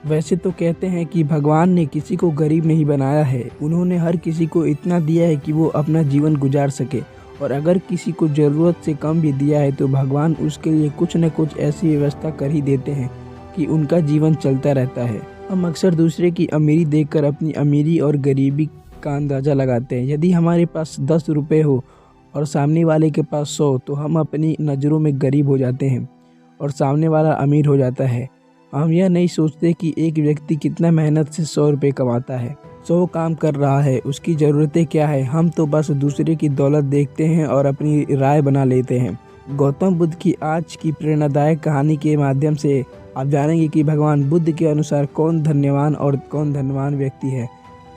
वैसे तो कहते हैं कि भगवान ने किसी को गरीब नहीं बनाया है, उन्होंने हर किसी को इतना दिया है कि वो अपना जीवन गुजार सके। और अगर किसी को ज़रूरत से कम भी दिया है तो भगवान उसके लिए कुछ न कुछ ऐसी व्यवस्था कर ही देते हैं कि उनका जीवन चलता रहता है। हम अक्सर दूसरे की अमीरी देखकर अपनी अमीरी और गरीबी का अंदाज़ा लगाते हैं। यदि हमारे पास 10 रुपये हो और सामने वाले के पास 100, तो हम अपनी नज़रों में गरीब हो जाते हैं और सामने वाला अमीर हो जाता है। हम यह नहीं सोचते कि एक व्यक्ति कितना मेहनत से 100 रुपये कमाता है, 100 काम कर रहा है, उसकी ज़रूरतें क्या है। हम तो बस दूसरे की दौलत देखते हैं और अपनी राय बना लेते हैं। गौतम बुद्ध की आज की प्रेरणादायक कहानी के माध्यम से आप जानेंगे कि भगवान बुद्ध के अनुसार कौन धन्यवान और कौन धनवान व्यक्ति है।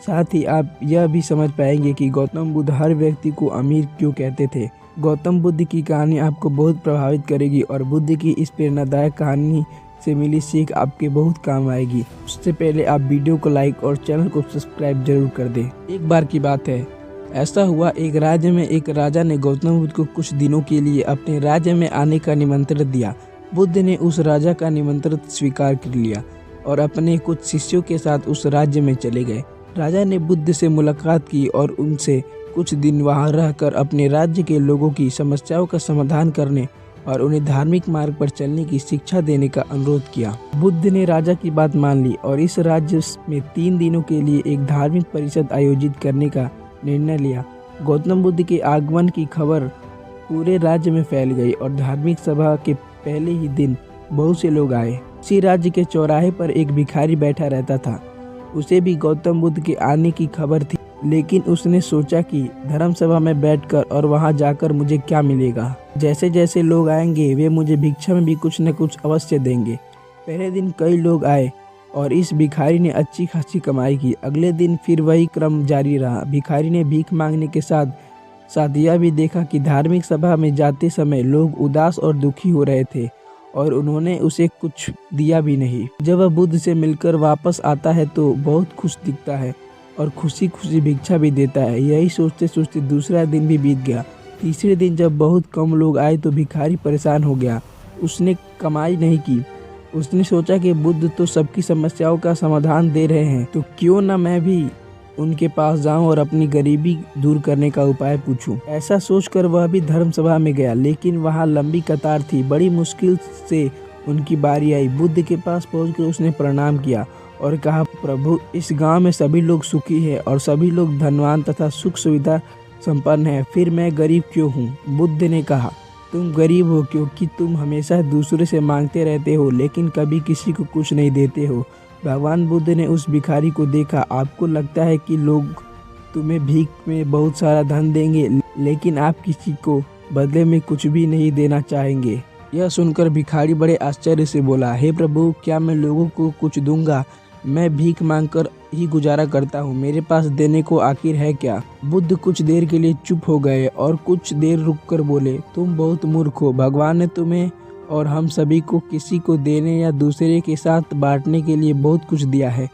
साथ ही आप यह भी समझ पाएंगे कि गौतम बुद्ध हर व्यक्ति को अमीर क्यों कहते थे। गौतम बुद्ध की कहानी आपको बहुत प्रभावित करेगी और बुद्ध की इस प्रेरणादायक कहानी से मिली सीख आपके बहुत काम आएगी। उससे पहले आप वीडियो को लाइक और चैनल को सब्सक्राइब जरूर कर दें। एक बार की बात है, ऐसा हुआ एक राज्य में एक राजा ने गौतम बुद्ध को कुछ दिनों के लिए अपने राज्य में आने का निमंत्रण दिया। बुद्ध ने उस राजा का निमंत्रण स्वीकार कर लिया और अपने कुछ शिष्यों के साथ उस राज्य में चले गए। राजा ने बुद्ध से मुलाकात की और उनसे कुछ दिन वहां रहकर अपने राज्य के लोगों की समस्याओं का समाधान करने और उन्हें धार्मिक मार्ग पर चलने की शिक्षा देने का अनुरोध किया। बुद्ध ने राजा की बात मान ली और इस राज्य में 3 दिनों के लिए एक धार्मिक परिषद आयोजित करने का निर्णय लिया। गौतम बुद्ध के आगमन की खबर पूरे राज्य में फैल गई और धार्मिक सभा के पहले ही दिन बहुत से लोग आए। उसी राज्य के चौराहे पर एक भिखारी बैठा रहता था। उसे भी गौतम बुद्ध के आने की खबर थी, लेकिन उसने सोचा कि धर्म सभा में बैठकर और वहां जाकर मुझे क्या मिलेगा। जैसे जैसे लोग आएंगे वे मुझे भिक्षा में भी कुछ न कुछ अवश्य देंगे। पहले दिन कई लोग आए और इस भिखारी ने अच्छी खासी कमाई की। अगले दिन फिर वही क्रम जारी रहा। भिखारी ने भीख मांगने के साथ साथ यह भी देखा कि धार्मिक सभा में जाते समय लोग उदास और दुखी हो रहे थे और उन्होंने उसे कुछ दिया भी नहीं। जब वह बुद्ध से मिलकर वापस आता है तो बहुत खुश दिखता है और खुशी खुशी भिक्षा भी देता है। यही सोचते सोचते दूसरा दिन भी बीत गया। तीसरे दिन जब बहुत कम लोग आए तो भिखारी परेशान हो गया। उसने कमाई नहीं की। उसने सोचा कि बुद्ध तो सबकी समस्याओं का समाधान दे रहे हैं, तो क्यों ना मैं भी उनके पास जाऊं और अपनी गरीबी दूर करने का उपाय पूछूं। ऐसा सोचकर वह भी धर्म सभा में गया, लेकिन वहां लंबी कतार थी। बड़ी मुश्किल से उनकी बारी आई। बुद्ध के पास पहुंचकर उसने प्रणाम किया और कहा, प्रभु, इस गांव में सभी लोग सुखी हैं और सभी लोग धनवान तथा सुख सुविधा संपन्न हैं, फिर मैं गरीब क्यों हूँ? बुद्ध ने कहा, तुम गरीब हो क्योंकि तुम हमेशा दूसरे से मांगते रहते हो लेकिन कभी किसी को कुछ नहीं देते हो। भगवान बुद्ध ने उस भिखारी को देखा। आपको लगता है कि लोग तुम्हें भीख में बहुत सारा धन देंगे, लेकिन आप किसी को बदले में कुछ भी नहीं देना चाहेंगे। यह सुनकर भिखारी बड़े आश्चर्य से बोला, हे प्रभु, क्या मैं लोगों को कुछ दूंगा? मैं भीख मांगकर ही गुजारा करता हूँ, मेरे पास देने को आखिर है क्या? बुद्ध कुछ देर के लिए चुप हो गए और कुछ देर रुककर बोले, तुम बहुत मूर्ख हो। भगवान ने तुम्हें और हम सभी को किसी को देने या दूसरे के साथ बांटने के लिए बहुत कुछ दिया है।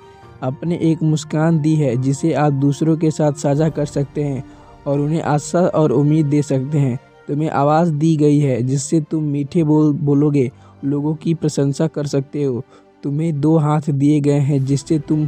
अपने एक मुस्कान दी है जिसे आप दूसरों के साथ साझा कर सकते हैं और उन्हें आशा और उम्मीद दे सकते हैं। तुम्हें आवाज़ दी गई है जिससे तुम मीठे बोलोगे, लोगों की प्रशंसा कर सकते हो। तुम्हें 2 हाथ दिए गए हैं जिससे तुम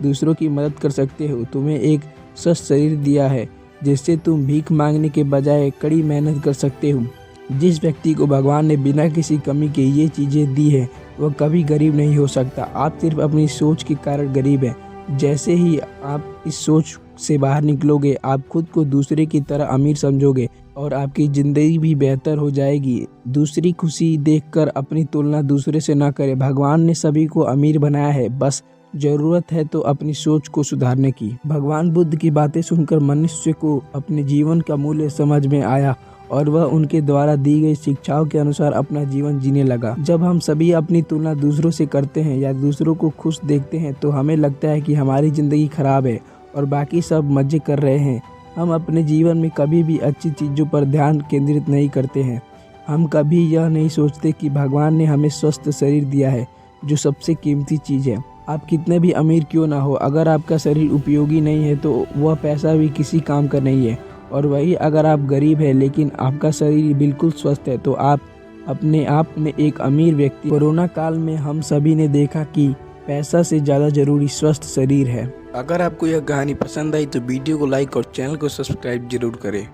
दूसरों की मदद कर सकते हो। तुम्हें एक स्वस्थ शरीर दिया है जिससे तुम भीख मांगने के बजाय कड़ी मेहनत कर सकते हो। जिस व्यक्ति को भगवान ने बिना किसी कमी के ये चीज़ें दी है वह कभी गरीब नहीं हो सकता। आप सिर्फ अपनी सोच के कारण गरीब हैं। जैसे ही आप इस सोच से बाहर निकलोगे, आप खुद को दूसरे की तरह अमीर समझोगे और आपकी ज़िंदगी भी बेहतर हो जाएगी। दूसरी खुशी देखकर अपनी तुलना दूसरे से ना करें। भगवान ने सभी को अमीर बनाया है, बस ज़रूरत है तो अपनी सोच को सुधारने की। भगवान बुद्ध की बातें सुनकर मनुष्य को अपने जीवन का मूल्य समझ में आया और वह उनके द्वारा दी गई शिक्षाओं के अनुसार अपना जीवन जीने लगा। जब हम सभी अपनी तुलना दूसरों से करते हैं या दूसरों को खुश देखते हैं तो हमें लगता है कि हमारी ज़िंदगी खराब है और बाकी सब मज़े कर रहे हैं। हम अपने जीवन में कभी भी अच्छी चीज़ों पर ध्यान केंद्रित नहीं करते हैं। हम कभी यह नहीं सोचते कि भगवान ने हमें स्वस्थ शरीर दिया है, जो सबसे कीमती चीज़ है। आप कितने भी अमीर क्यों ना हो, अगर आपका शरीर उपयोगी नहीं है तो वह पैसा भी किसी काम का नहीं है। और वही अगर आप गरीब हैं लेकिन आपका शरीर बिल्कुल स्वस्थ है तो आप अपने आप में एक अमीर व्यक्ति। कोरोना काल में हम सभी ने देखा कि पैसा से ज़्यादा जरूरी स्वस्थ शरीर है। अगर आपको यह कहानी पसंद आई तो वीडियो को लाइक और चैनल को सब्सक्राइब जरूर करें।